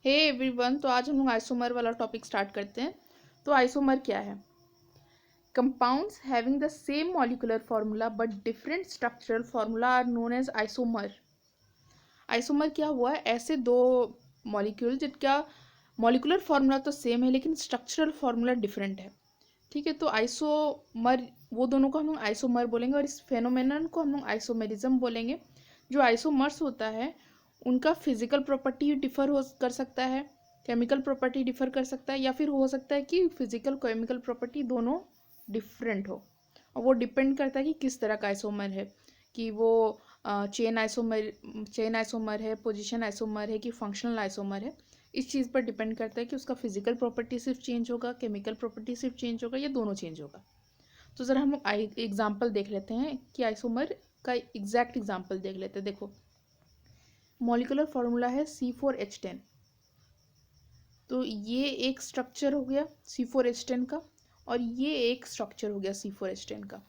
Hey everyone, तो आज हम लोग आइसोमर वाला टॉपिक स्टार्ट करते हैं। तो आइसोमर क्या है? Compounds having the same molecular formula but different structural formula are known as isomer. Isomer क्या हुआ है? ऐसे दो मॉलिक्यूल जिनका मॉलिक्यूलर फार्मूला तो सेम है लेकिन स्ट्रक्चरल फार्मूला डिफरेंट है। ठीक है, तो आइसोमर वो दोनों को हम लोग आइसोमर बोलेंगे और इस फेनोमेनन को हम लोग आइसोमेरिज्म बोलेंगे। जो आइसोमर्स होता है उनका फिजिकल प्रॉपर्टी डिफर हो कर सकता है, केमिकल प्रॉपर्टी डिफर कर सकता है, या फिर हो सकता है कि फिजिकल केमिकल प्रॉपर्टी दोनों डिफरेंट हो। और वो डिपेंड करता है कि किस तरह का आइसोमर है, कि वो चेन आइसोमर है, पोजीशन आइसोमर है, कि फंक्शनल आइसोमर है। इस चीज़ पर डिपेंड करता है कि उसका फिजिकल प्रॉपर्टी सिर्फ चेंज होगा, केमिकल प्रॉपर्टी सिर्फ चेंज होगा, या दोनों चेंज होगा। तो ज़रा हम लोग एग्जाम्पल देख लेते हैं कि आइसोमर का एग्जैक्ट एग्जाम्पल देख लेते हैं। देखो, मॉलिक्यूलर फार्मूला है C4H10। तो ये एक स्ट्रक्चर हो गया C4H10 का, और ये एक स्ट्रक्चर हो गया C4H10 का।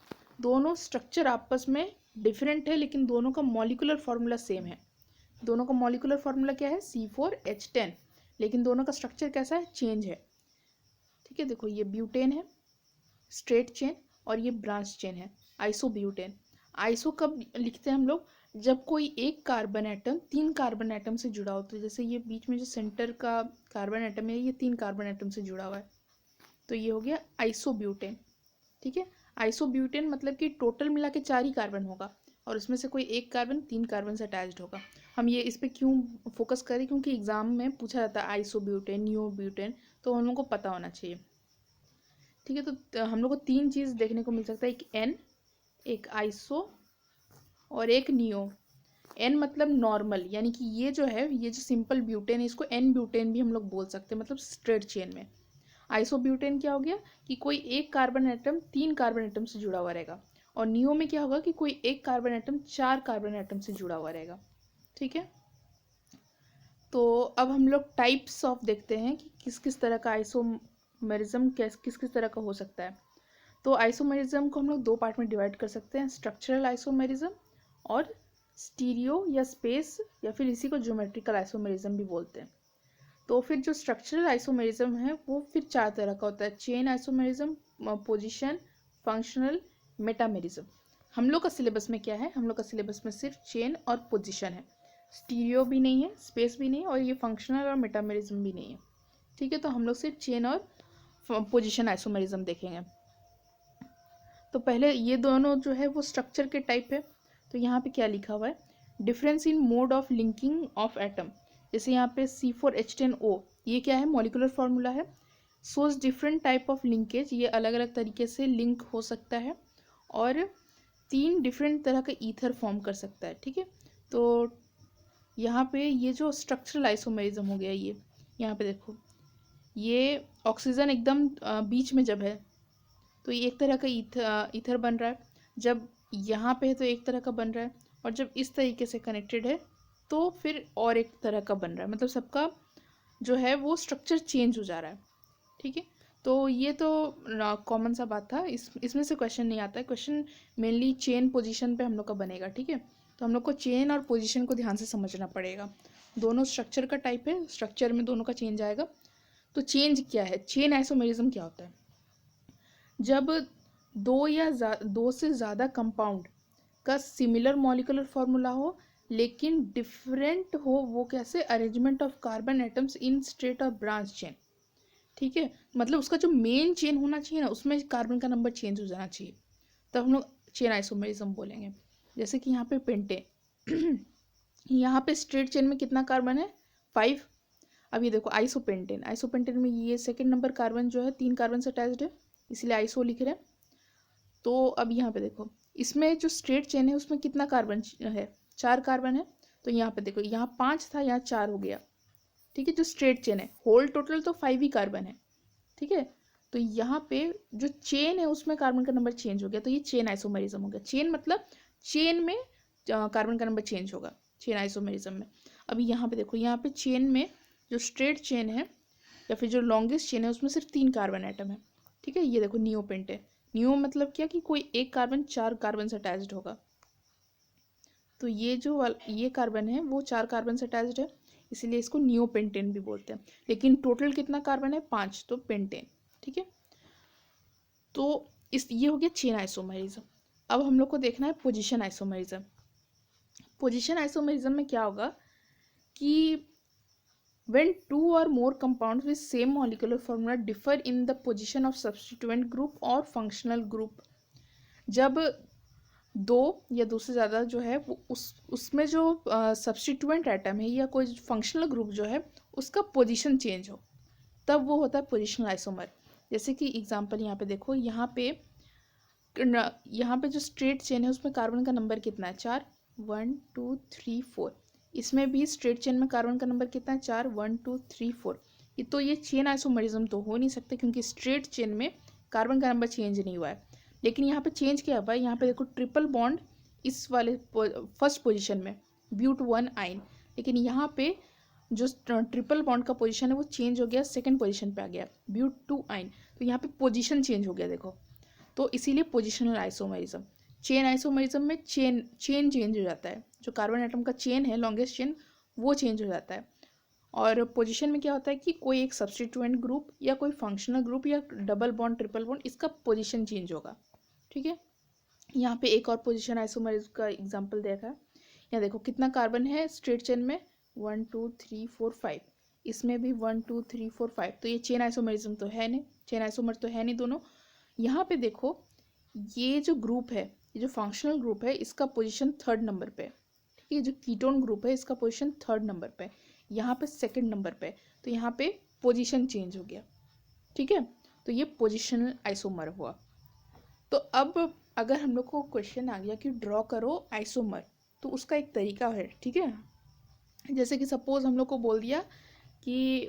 दोनों स्ट्रक्चर आपस में डिफरेंट है लेकिन दोनों का मॉलिक्यूलर फार्मूला सेम है। दोनों का मॉलिक्यूलर फार्मूला क्या है? C4H10, लेकिन दोनों का स्ट्रक्चर कैसा है? चेंज है। ठीक है, देखो ये ब्यूटेन है, स्ट्रेट चेन, और ये ब्रांच चेन है, आइसोब्यूटेन। आइसो कब लिखते हैं हम लोग? जब कोई एक कार्बन एटम तीन कार्बन एटम से जुड़ा होता है। जैसे ये बीच में जो सेंटर का कार्बन एटम है, ये तीन कार्बन एटम से जुड़ा हुआ है, तो ये हो गया आइसोब्यूटेन। ठीक है, आइसोब्यूटेन मतलब कि टोटल मिला के 4 ही कार्बन होगा और उसमें से कोई एक कार्बन तीन कार्बन से अटैच्ड होगा। हम ये इस पर क्यों फोकस करें? क्योंकि एग्जाम में पूछा जाता है आइसोब्यूटेन, नियोब्यूटेन, तो हम लोग को पता होना चाहिए। ठीक है, तो हम लोग को तीन चीज़ देखने को मिल सकता है, एक एन, एक आइसो, और एक नियो। एन मतलब नॉर्मल, यानी कि ये जो है, ये जो सिंपल ब्यूटेन है, इसको एन ब्यूटेन भी हम लोग बोल सकते हैं, मतलब स्ट्रेट चेन में। आइसो ब्यूटेन क्या हो गया कि कोई एक कार्बन एटम तीन कार्बन एटम से जुड़ा हुआ रहेगा, और नियो में क्या होगा कि कोई एक कार्बन एटम चार कार्बन एटम से जुड़ा हुआ रहेगा। ठीक है, तो अब हम लोग टाइप्स ऑफ देखते हैं कि किस किस तरह का आइसोमेरिज्म किस किस तरह का हो सकता है। तो आइसोमेरिज्म को हम लोग दो पार्ट में डिवाइड कर सकते हैं, स्ट्रक्चरल आइसोमेरिज्म और स्टीरियो या स्पेस, या फिर इसी को ज्योमेट्रिकल आइसोमेरिज्म भी बोलते हैं। तो फिर जो स्ट्रक्चरल आइसोमेरिज्म है वो फिर चार तरह का होता है, chain isomerism, position, functional, metamerism. हम लोग का सिलेबस में क्या है? हम लोग का सिलेबस में सिर्फ चेन और पोजीशन है, स्टीरियो भी नहीं है, स्पेस भी नहीं है, और ये फंक्शनल और मेटामेरिज्म भी नहीं है। ठीक है, तो हम लोग सिर्फ चेन और पोजीशन आइसोमेरिज्म देखेंगे। तो पहले ये दोनों जो है वो स्ट्रक्चर के टाइप है। तो यहाँ पे क्या लिखा हुआ है? Difference in mode of linking of atom. जैसे यहाँ पे C4H10O, ये क्या है? मॉलिक्यूलर फार्मूला है। सोज डिफरेंट टाइप ऑफ लिंकेज, ये अलग अलग तरीके से लिंक हो सकता है, और तीन डिफरेंट तरह का ईथर फॉर्म कर सकता है। ठीक है, तो यहाँ पे ये जो स्ट्रक्चरल आइसोमेरिज्म हो गया, ये यहाँ पे देखो, ये ऑक्सीजन एकदम बीच में जब है तो ये एक तरह का ईथर बन रहा है, जब यहाँ पे है तो एक तरह का बन रहा है, और जब इस तरीके से कनेक्टेड है तो फिर और एक तरह का बन रहा है, मतलब सबका जो है वो स्ट्रक्चर चेंज हो जा रहा है। ठीक है, तो ये तो कॉमन सा बात था, इसमें से क्वेश्चन नहीं आता है। क्वेश्चन मेनली चेन पोजीशन पे हम लोग का बनेगा। ठीक है, तो हम लोग को चेन और पोजीशन को ध्यान से समझना पड़ेगा। दोनों स्ट्रक्चर का टाइप है, स्ट्रक्चर में दोनों का चेंज आएगा। तो चेंज क्या है? चेन आइसोमेरिज्म क्या होता है? जब दो से ज़्यादा कंपाउंड का सिमिलर मॉलिक्यूलर फार्मूला हो लेकिन डिफरेंट हो, वो कैसे? Arrangement of carbon atoms in straight और ब्रांच चेन। ठीक है, मतलब उसका जो मेन चेन होना चाहिए ना, उसमें कार्बन का नंबर चेंज हो जाना चाहिए, तब हम लोग चेन आइसोमेरिज्म बोलेंगे। जैसे कि यहाँ पे पेंटेन, यहाँ पे स्ट्रेट चेन में कितना कार्बन है? 5। अब ये देखो आइसोपेंटेन, आइसोपेंटेन में ये सेकंड नंबर कार्बन जो है तीन कार्बन से अटैच्ड है, इसलिए आइसो लिख रहे हैं। तो अब यहाँ पे देखो, इसमें जो स्ट्रेट चेन है उसमें कितना कार्बन है? 4 कार्बन है। तो यहाँ पे देखो, यहाँ 5 था, यहाँ 4 हो गया। ठीक है, जो स्ट्रेट चेन है, होल टोटल तो 5 ही कार्बन है। ठीक है, तो यहाँ पे जो चेन है उसमें कार्बन का नंबर चेंज हो गया, तो ये चेन आइसोमेरिज्म हो गया। चेन मतलब चेन में कार्बन का नंबर चेंज होगा, चेन आइसोमेरिज्म में। अभी यहाँ पे देखो, यहाँ पे चेन में जो स्ट्रेट चेन है या फिर जो लॉन्गेस्ट चेन है उसमें सिर्फ 3 कार्बन एटम है। ठीक है, ये देखो नियोपेंट है। नियो मतलब क्या? कि कोई एक कार्बन 4 कार्बन से अटैच्ड होगा। तो ये जो ये कार्बन है वो 4 कार्बन से अटैच्ड है, इसीलिए इसको नियोपेंटेन भी बोलते हैं। लेकिन टोटल कितना कार्बन है, 5, तो पेंटेन। ठीक है, तो ये हो गया चेन आइसोमरिज्म। अब हम लोग को देखना है पोजीशन आइसोमरिज्म। पोजीशन आइसोमरिज्म में क्या होगा कि when two or more compounds with same molecular formula differ in the position of substituent group or functional group, जब दो या दो से ज़्यादा जो है वो उसमें जो सब्स्टिट्यूएंट एटम है या कोई फंक्शनल ग्रुप जो है उसका पोजीशन चेंज हो, तब वो होता है पोजीशनल आइसोमर। जैसे कि एग्जांपल यहाँ पे देखो, यहाँ पे जो स्ट्रेट चेन है उसमें कार्बन का नंबर कितना है, 4, 1 2 3 4। इसमें भी स्ट्रेट चेन में कार्बन का नंबर कितना है, 4, 1 2 3 4। तो ये चेन आइसोमरिज्म तो हो नहीं सकते क्योंकि स्ट्रेट चेन में कार्बन का नंबर चेंज नहीं हुआ है। लेकिन यहाँ पे चेंज क्या हुआ है, यहाँ पे देखो ट्रिपल बॉन्ड इस वाले फर्स्ट पोजीशन में ब्यूट 1 आइन, लेकिन यहाँ पे जो ट्रिपल बॉन्ड का पोजीशन है वो चेंज हो गया, सेकंड पोजीशन पे आ गया ब्यूट 2 आइन। तो यहाँ पे पोजीशन चेंज हो गया देखो, तो इसीलिए पोजिशनल आइसोमरिज्म। चेन आइसोमरिज्म में चेन चेंज हो जाता है, जो कार्बन एटम का चेन है लॉन्गेस्ट चेन वो चेंज हो जाता है। और पोजीशन में क्या होता है कि कोई एक सब्स्टिट्यूएंट ग्रुप या कोई फंक्शनल ग्रुप या डबल बॉन्ड ट्रिपल बॉन्ड इसका पोजीशन चेंज होगा। ठीक है, यहाँ पे एक और पोजीशन आइसोमरिज्म का एग्जांपल देखा है। यहाँ देखो कितना कार्बन है स्ट्रेट चेन में, 1 2 3 4 5। इसमें भी 1 2 3 4 5। तो ये चेन आइसोमरिज्म तो है नहीं, चेन आइसोमर तो है नहीं दोनों। यहाँ पे देखो ये जो ग्रुप है, ये जो फंक्शनल ग्रुप है इसका पोजीशन 3rd नंबर पे। ठीक है, जो कीटोन ग्रुप है इसका पोजीशन 3rd नंबर पे, यहाँ पे 2nd नंबर पे। तो यहाँ पे पोजीशन चेंज हो गया। ठीक है, तो ये पोजीशनल आइसोमर हुआ। तो अब अगर हम लोग को क्वेश्चन आ गया कि ड्रॉ करो आइसोमर, तो उसका एक तरीका है। ठीक है, जैसे कि सपोज हम लोग को बोल दिया कि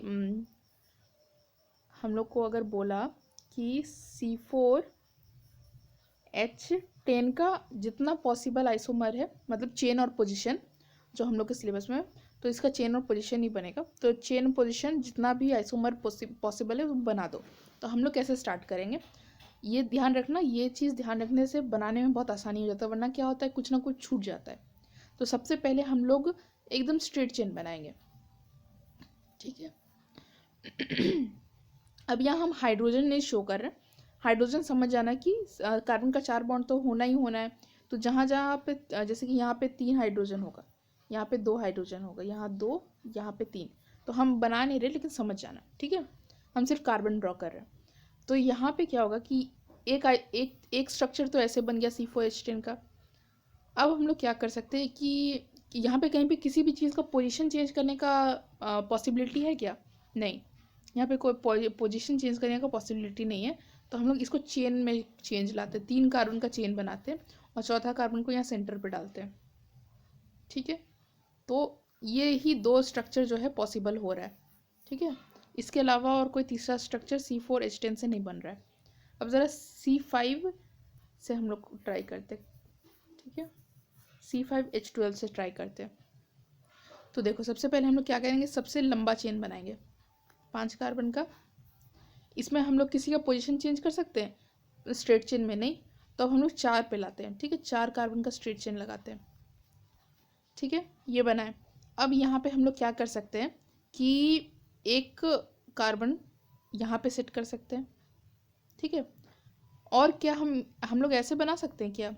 हम लोग को अगर बोला कि C4H10 का जितना पॉसिबल आइसोमर है, मतलब चेन और पोजीशन जो हम लोग के सिलेबस में, तो इसका चेन और पोजीशन ही बनेगा। तो चेन पोजीशन जितना भी आइसोमर पॉसिबल है वो बना दो। तो हम लोग कैसे स्टार्ट करेंगे, ये ध्यान रखना, ये चीज़ ध्यान रखने से बनाने में बहुत आसानी हो जाता है, वरना क्या होता है कुछ ना कुछ छूट जाता है। तो सबसे पहले हम लोग एकदम स्ट्रेट चेन बनाएंगे। ठीक है, अब यहाँ हम हाइड्रोजन नहीं शो कर रहे हैं। हाइड्रोजन समझ जाना कि कार्बन का 4 बॉन्ड तो होना ही होना है। तो जहाँ जहाँ पे जैसे कि यहाँ पे 3 हाइड्रोजन होगा, यहाँ पे 2 हाइड्रोजन होगा, यहाँ 2, यहाँ पे 3। तो हम बना नहीं रहे, लेकिन समझ जाना। ठीक है, हम सिर्फ कार्बन ड्रॉ कर रहे हैं। तो यहाँ पे क्या होगा कि एक स्ट्रक्चर तो ऐसे बन गया C4H10 का। अब हम लोग क्या कर सकते हैं कि यहाँ पे कहीं भी किसी भी चीज़ का पोजीशन चेंज करने का पॉसिबिलिटी है क्या, नहीं, यहाँ पे कोई पोजीशन चेंज करने का पॉसिबिलिटी नहीं है। तो हम लोग इसको चेन में चेंज लाते हैं, 3 कार्बन का चेन बनाते हैं और चौथा कार्बन को यहाँ सेंटर पे डालते हैं। ठीक है, तो ये ही 2 स्ट्रक्चर जो है पॉसिबल हो रहा है। ठीक है, इसके अलावा और कोई तीसरा स्ट्रक्चर C4H10 से नहीं बन रहा है। अब ज़रा C5 से हम लोग ट्राई करते हैं। ठीक है, C5H12 से ट्राई करते हैं। तो देखो सबसे पहले हम लोग क्या करेंगे, सबसे लंबा चेन बनाएंगे 5 कार्बन का। इसमें हम लोग किसी का पोजीशन चेंज कर सकते हैं, स्ट्रेट चेन में नहीं। तो अब हम लोग 4 पे लाते हैं। ठीक है, 4 कार्बन का स्ट्रेट चेन लगाते हैं। ठीक है, ये बना है। अब यहाँ पे हम लोग क्या कर सकते हैं कि एक कार्बन यहाँ पे सेट कर सकते हैं। ठीक है, और क्या हम लोग ऐसे बना सकते हैं क्या,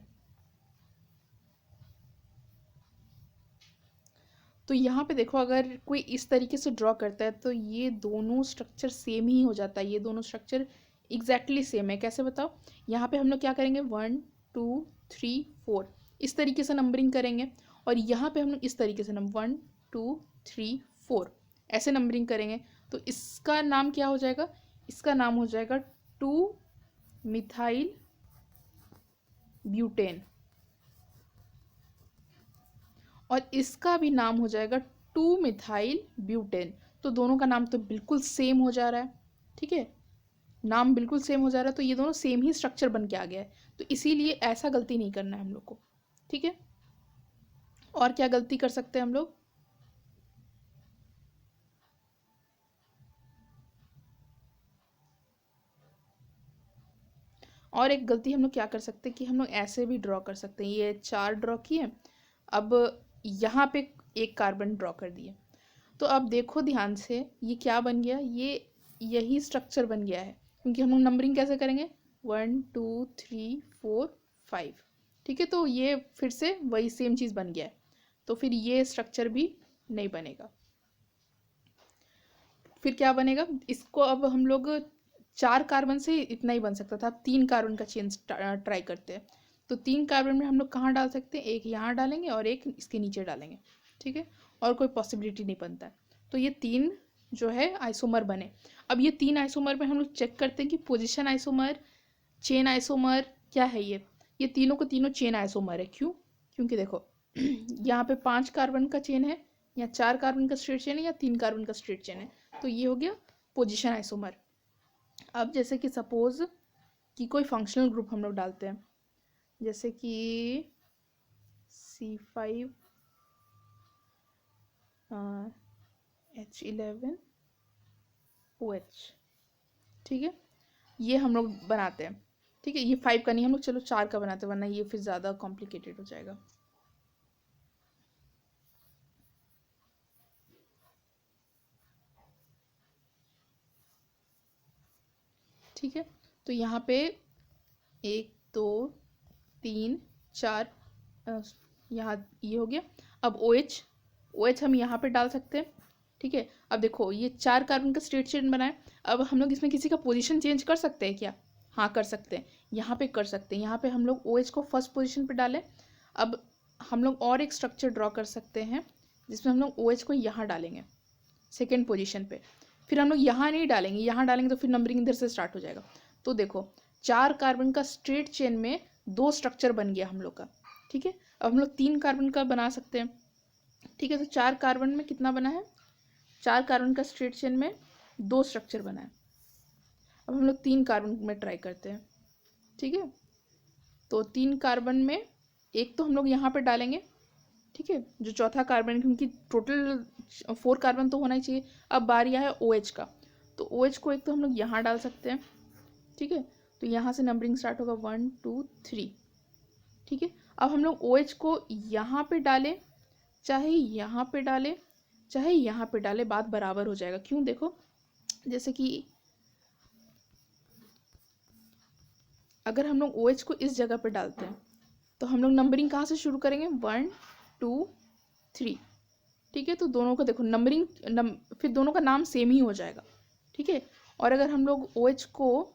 तो यहाँ पे देखो अगर कोई इस तरीके से ड्रॉ करता है तो ये दोनों स्ट्रक्चर सेम ही हो जाता है। ये दोनों स्ट्रक्चर एग्जैक्टली सेम है। कैसे बताओ, यहाँ पे हम लोग क्या करेंगे, 1 2 3 4 इस तरीके से नंबरिंग करेंगे, और यहाँ पे हम लोग इस तरीके से 1 2 3 4 ऐसे नंबरिंग करेंगे। तो इसका नाम क्या हो जाएगा, इसका नाम हो जाएगा 2 मिथाइल ब्यूटेन, और इसका भी नाम हो जाएगा 2 मिथाइल ब्यूटेन। तो दोनों का नाम तो बिल्कुल सेम हो जा रहा है। ठीक है, नाम बिल्कुल सेम हो जा रहा है, तो ये दोनों सेम ही स्ट्रक्चर बन के आ गया है। तो इसीलिए ऐसा गलती नहीं करना है हम लोग को। ठीक है, और क्या गलती कर सकते हैं हम लोग, और एक गलती हम लोग क्या कर सकते हैं कि हम लोग ऐसे भी ड्रॉ कर सकते हैं। ये 4 ड्रॉ किए, अब यहाँ पे एक कार्बन ड्रॉ कर दिए। तो अब देखो ध्यान से, ये क्या बन गया, ये यही स्ट्रक्चर बन गया है, क्योंकि हम लोग नंबरिंग कैसे करेंगे, 1 2 3 4 5, ठीक है। तो ये फिर से वही सेम चीज़ बन गया है, तो फिर ये स्ट्रक्चर भी नहीं बनेगा। फिर क्या बनेगा, इसको अब हम लोग 4 कार्बन से इतना ही बन सकता था, अब 3 कार्बन का चेन ट्राई करते हैं। तो 3 कार्बन में हम लोग कहाँ डाल सकते हैं, एक यहाँ डालेंगे और एक इसके नीचे डालेंगे, ठीक है, और कोई पॉसिबिलिटी नहीं बनता है। तो ये 3 जो है आइसोमर बने। अब ये 3 आइसोमर में हम लोग चेक करते हैं कि पोजिशन आइसोमर, चेन आइसोमर क्या है। ये तीनों को तीनों चेन आइसोमर है। क्यों, क्योंकि देखो यहाँ पे 5 कार्बन का चेन है, या 4 कार्बन का स्ट्रेट चेन है, या 3 कार्बन का स्ट्रेट चेन है, तो ये हो गया पोजीशन आइसोमर। अब जैसे कि सपोज कि कोई फंक्शनल ग्रुप हम लोग डालते हैं, जैसे कि C5 H11 OH, ठीक है, ये हम लोग बनाते हैं, ठीक है। ये 5 का नहीं, हम लोग चलो 4 का बनाते हैं, वरना ये फिर ज़्यादा कॉम्प्लिकेटेड हो जाएगा। ठीक है, तो यहाँ पे 1 2 3 4, यहाँ ये हो गया। अब OH हम यहाँ पे डाल सकते हैं, ठीक है। अब देखो ये 4 कार्बन का स्ट्रेट चेन बना है, अब हम लोग इसमें किसी का पोजीशन चेंज कर सकते हैं क्या, हाँ कर सकते हैं, यहाँ पे कर सकते हैं। यहाँ पे हम लोग OH को फर्स्ट पोजीशन पे डालें। अब हम लोग और एक स्ट्रक्चर ड्रॉ कर सकते हैं, जिसमें हम लोग OH को यहाँ डालेंगे सेकेंड पोजीशन पे। फिर हम लोग यहाँ नहीं डालेंगे, यहाँ डालेंगे तो फिर नंबरिंग इधर से स्टार्ट हो जाएगा। तो देखो 4 कार्बन का स्ट्रेट चेन में 2 स्ट्रक्चर बन गया हम लोग का, ठीक है। अब हम लोग 3 कार्बन का बना सकते हैं, ठीक है। तो 4 कार्बन में कितना बना है, 4 कार्बन का स्ट्रेट चेन में 2 स्ट्रक्चर बना है। अब हम लोग 3 कार्बन में ट्राई करते हैं, ठीक है। तो 3 कार्बन में एक तो हम लोग यहाँ पे डालेंगे, ठीक है, जो चौथा कार्बन, क्योंकि टोटल 4 कार्बन तो होना ही चाहिए। अब बारी है OH का, तो OH को एक तो हम लोग यहाँ डाल सकते हैं, ठीक है। तो यहाँ से नंबरिंग स्टार्ट होगा 1 2 3, ठीक है। अब हम लोग OH को यहाँ पे डालें, चाहे यहाँ पे डालें, चाहे यहाँ पे डालें, बात बराबर हो जाएगा। क्यों, देखो जैसे कि अगर हम लोग OH को इस जगह पे डालते हैं, तो हम लोग नंबरिंग कहाँ से शुरू करेंगे, 1 2 3, ठीक है। तो दोनों का देखो नंबरिंग फिर दोनों का नाम सेम ही हो जाएगा, ठीक है। और अगर हम लोग OH को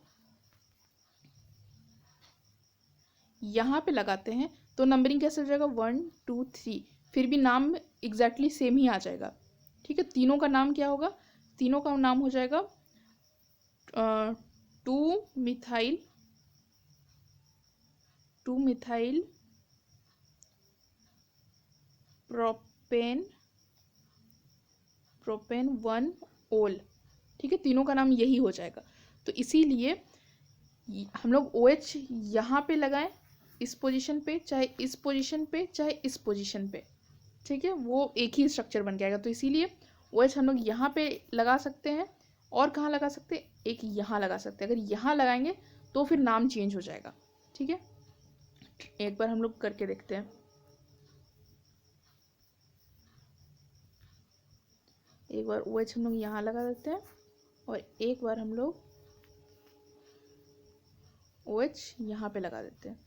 यहाँ पे लगाते हैं, तो नंबरिंग कैसे हो जाएगा, 1 2 3, फिर भी नाम एग्जैक्टली सेम ही आ जाएगा, ठीक है। तीनों का नाम क्या होगा, तीनों का नाम हो जाएगा 2 मिथाइल प्रोपेन 1 ओल, ठीक है। तीनों का नाम यही हो जाएगा। तो इसीलिए हम लोग OH यहाँ पे लगाएं, इस पोजीशन पे, चाहे इस पोजीशन पे, चाहे इस पोजीशन पे, ठीक है, वो एक ही स्ट्रक्चर बन के आएगा। तो इसीलिए OH हम लोग यहाँ पे लगा सकते हैं, और कहाँ लगा सकते हैं, एक यहाँ लगा सकते हैं। अगर यहाँ लगाएंगे तो फिर नाम चेंज हो जाएगा, ठीक है। एक बार हम लोग करके देखते हैं। एक बार OH हम लोग यहाँ लगा देते हैं, और एक बार हम लोग OH यहाँ पे लगा देते हैं,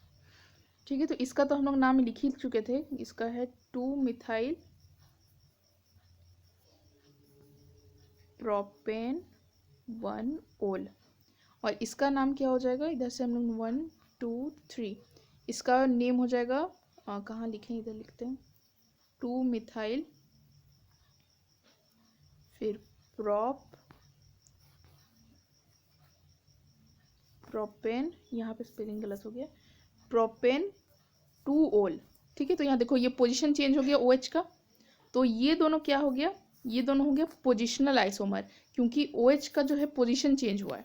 ठीक है। तो इसका तो हम लोग नाम लिख ही चुके थे, इसका है 2 मिथाइल प्रोपेन 1 ओल, और इसका नाम क्या हो जाएगा, इधर से हम लोग 1 2 3, इसका नेम हो जाएगा, कहाँ लिखें, इधर लिखते हैं, 2 मिथाइल, फिर प्रोपेन, यहाँ पे स्पेलिंग गलत हो गया, प्रोपेन 2 ओल, ठीक है। तो यहाँ देखो ये पोजीशन चेंज हो गया OH का, तो ये दोनों क्या हो गया, ये दोनों हो गया पोजिशनल आइसोमर, क्योंकि OH का जो है पोजीशन चेंज हुआ है,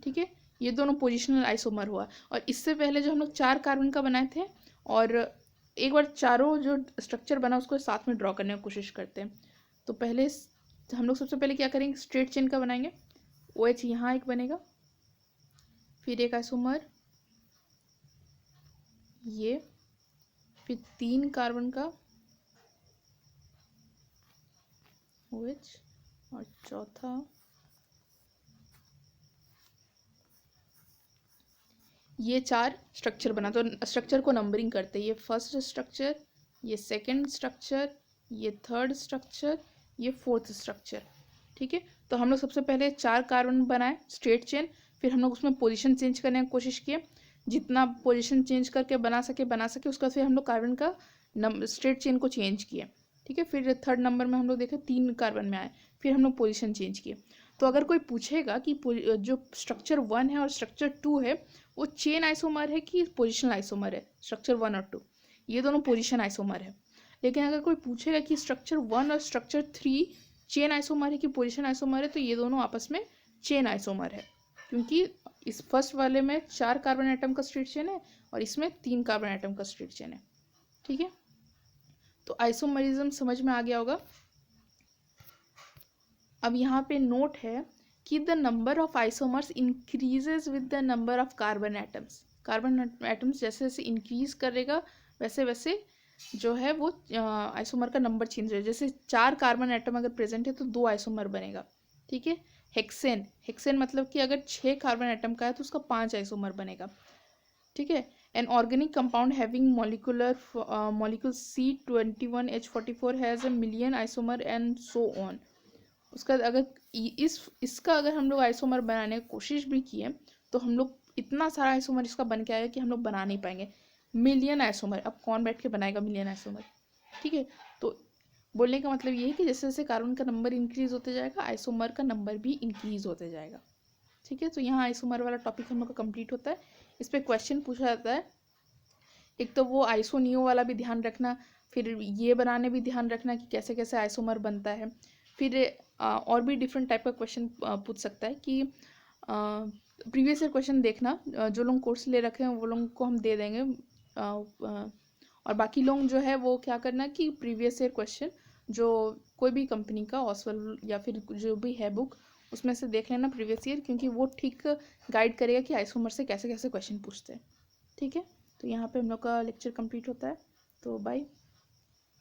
ठीक है। ये दोनों पोजिशनल आइसोमर हुआ। और इससे पहले जो हम लोग 4 कार्बन का बनाए थे, और एक बार चारों जो स्ट्रक्चर बना उसको साथ में ड्रॉ करने की कोशिश करते हैं। तो पहले हम लोग सबसे पहले क्या करेंगे, स्ट्रेट चेन का बनाएंगे। OH यहाँ एक बनेगा, फिर एक आइसोमर ये, फिर 3 कार्बन का OH, और चौथा ये 4 स्ट्रक्चर बना। तो स्ट्रक्चर को नंबरिंग करते हैं, ये फर्स्ट स्ट्रक्चर, ये सेकंड स्ट्रक्चर, ये थर्ड स्ट्रक्चर, ये फोर्थ स्ट्रक्चर। ठीक है, तो हम लोग सबसे पहले 4 कार्बन बनाए स्ट्रेट चेन, फिर हम लोग उसमें पोजीशन चेंज करने की कोशिश किए, जितना पोजीशन चेंज करके बना सके उसका फिर हम लोग कार्बन का स्ट्रेट चेन को चेंज किए। ठीक है, फिर थर्ड नंबर में हम लोग देखे 3 कार्बन में आए, फिर हम लोग पोजीशन चेंज किए। तो अगर कोई पूछेगा कि जो स्ट्रक्चर 1 है और स्ट्रक्चर 2 है वो चेन आइसोमर है कि पोजिशनल आइसोमर है, स्ट्रक्चर 1 और 2 ये दोनों पोजिशन आइसोमर है। लेकिन अगर कोई पूछेगा कि स्ट्रक्चर 1 और स्ट्रक्चर 3 चेन आइसोमर है कि पोजिशन आइसोमर है, तो ये दोनों आपस में चेन आइसोमर है, क्योंकि इस फर्स्ट वाले में 4 कार्बन एटम का स्ट्रेट चेन है और इसमें 3 कार्बन एटम का स्ट्रेट चेन है। ठीक है, तो आइसोमरिज्म समझ में आ गया होगा। अब यहाँ पे नोट है कि the number of isomers increases with the number of carbon atoms. Carbon atoms जैसे जैसे इंक्रीज करेगा वैसे वैसे जो है वो आइसोमर का नंबर चेंज हो। जैसे 4 कार्बन एटम अगर प्रेजेंट है तो 2 आइसोमर बनेगा। ठीक है, हेक्सेन, हेक्सेन मतलब कि अगर 6 कार्बन एटम का है तो उसका 5 आइसोमर बनेगा। ठीक है, an organic compound having molecule C21H44 has a million isomer and so on. उसका अगर इसका अगर हम लोग आइसोमर बनाने की कोशिश भी किए तो हम लोग इतना सारा आइसोमर इसका बन के आएगा कि हम लोग बना नहीं पाएंगे मिलियन आइसोमर। अब कौन बैठ के बनाएगा मिलियन आइसोमर। ठीक है, तो बोलने का मतलब ये है कि जैसे जैसे कार्बन का नंबर इंक्रीज होते जाएगा आइसोमर का नंबर भी इंक्रीज होते जाएगा। ठीक है, तो यहाँ आइसोमर वाला टॉपिक हम लोग का कंप्लीट होता है। इस पर क्वेश्चन पूछा जाता है, एक तो वो आइसोनियो वाला भी ध्यान रखना, फिर ये बनाने भी ध्यान रखना कि कैसे कैसे आइसोमर बनता है। फिर और भी डिफरेंट टाइप का क्वेश्चन पूछ सकता है कि प्रीवियस ईयर क्वेश्चन देखना, जो लोग कोर्स ले रखे हैं वो लोगों को हम दे देंगे, और बाकी लोग जो है वो क्या करना कि प्रीवियस ईयर क्वेश्चन जो कोई भी कंपनी का ऑसवेल या फिर जो भी है बुक उसमें से देख लेना प्रीवियस ईयर, क्योंकि वो ठीक गाइड करेगा कि आइसोमर से कैसे कैसे क्वेश्चन पूछते हैं। ठीक है, तो यहाँ पे हम लोग का लेक्चर कंप्लीट होता है, तो बाय।